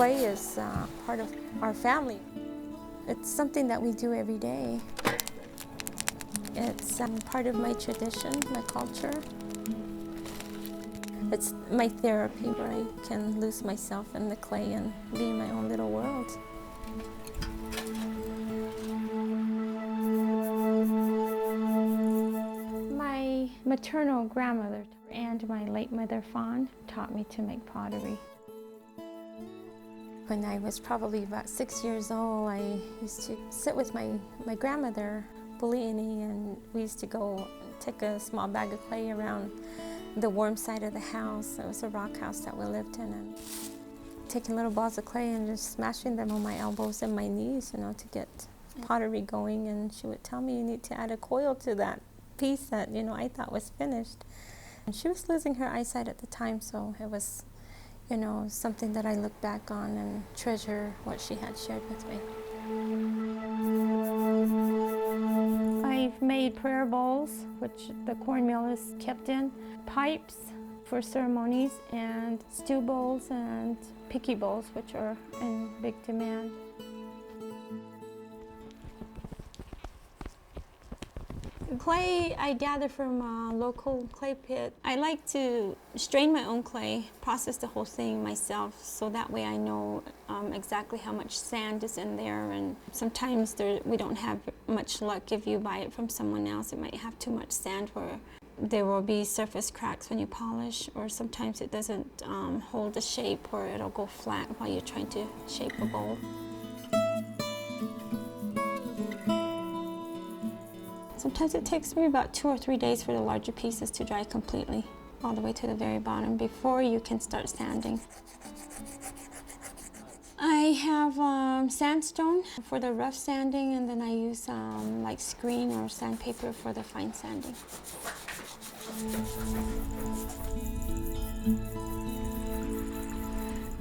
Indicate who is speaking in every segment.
Speaker 1: Clay is part of our family. It's something that we do every day. It's part of my tradition, my culture. It's my therapy where I can lose myself in the clay and be in my own little world. My maternal grandmother and my late mother, Swann, taught me to make pottery. When I was probably about 6 years old, I used to sit with my grandmother, Bulini, and we used to go take a small bag of clay around the warm side of the house. It was a rock house that we lived in, and taking little balls of clay and just smashing them on my elbows and my knees, you know, to get pottery going. And she would tell me, you need to add a coil to that piece that, you know, I thought was finished. And she was losing her eyesight at the time, so it was, you know, something that I look back on and treasure what she had shared with me. I've made prayer bowls, which the cornmeal is kept in, pipes for ceremonies, and stew bowls and picky bowls, which are in big demand. Clay I gather from a local clay pit. I like to strain my own clay, process the whole thing myself, so that way I know exactly how much sand is in there. And sometimes we don't have much luck. If you buy it from someone else, it might have too much sand where there will be surface cracks when you polish, or sometimes it doesn't hold the shape, or it'll go flat while you're trying to shape a bowl. Sometimes it takes me about 2 or 3 days for the larger pieces to dry completely, all the way to the very bottom, before you can start sanding. I have sandstone for the rough sanding, and then I use like screen or sandpaper for the fine sanding.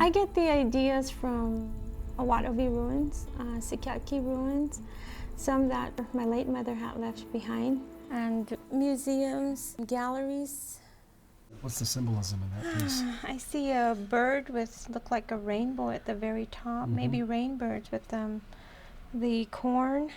Speaker 1: I get the ideas from Hopi ruins, Sikyatki ruins, some that my late mother had left behind, and museums, galleries.
Speaker 2: What's the symbolism in that piece?
Speaker 1: I see a bird with, look like a rainbow at the very top, maybe rainbirds with the corn.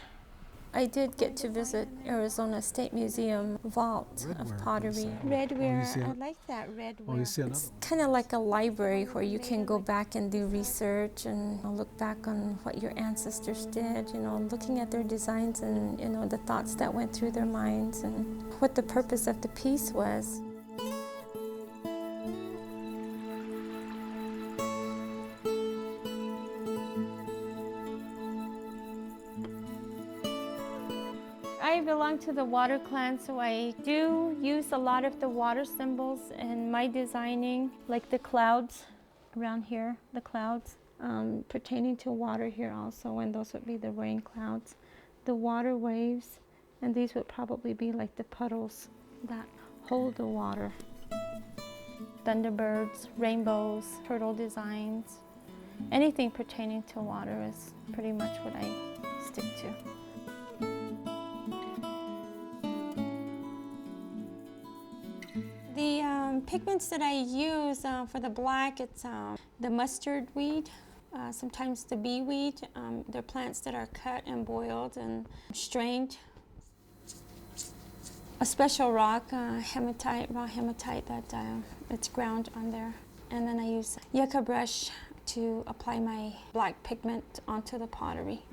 Speaker 1: I did get to visit Arizona State Museum vault of pottery. Redware, I like that redware. It's kind of like a library where you can go back and do research and look back on what your ancestors did, you know, looking at their designs and, you know, the thoughts that went through their minds and what the purpose of the piece was. I belong to the water clan, so I do use a lot of the water symbols in my designing, like the clouds around here, the clouds pertaining to water here also, and those would be the rain clouds, the water waves, and these would probably be like the puddles that hold the water. Thunderbirds, rainbows, turtle designs, anything pertaining to water is pretty much what I stick to. The pigments that I use for the black, it's the mustard weed, sometimes the bee weed. They're plants that are cut and boiled and strained. A special rock, hematite, raw hematite, that it's ground on there. And then I use yucca brush to apply my black pigment onto the pottery.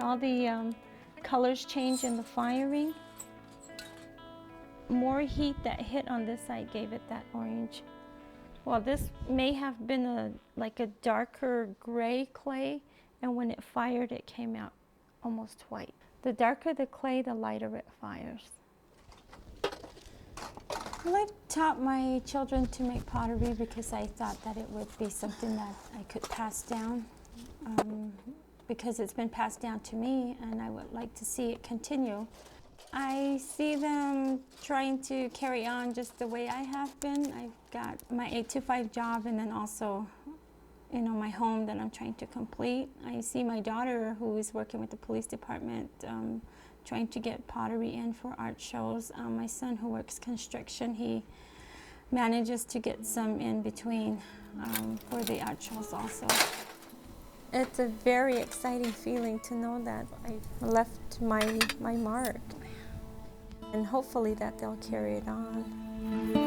Speaker 1: All the colors change in the firing. More heat that hit on this side gave it that orange. Well, this may have been like a darker gray clay, and when it fired, it came out almost white. The darker the clay, the lighter it fires. Well, I taught my children to make pottery because I thought that it would be something that I could pass down. Because it's been passed down to me, and I would like to see it continue. I see them trying to carry on just the way I have been. I've got my 8 to 5 job, and then also my home that I'm trying to complete. I see my daughter, who is working with the police department, trying to get pottery in for art shows. My son, who works construction, he manages to get some in between for the art shows also. It's a very exciting feeling to know that I left my mark, and hopefully that they'll carry it on.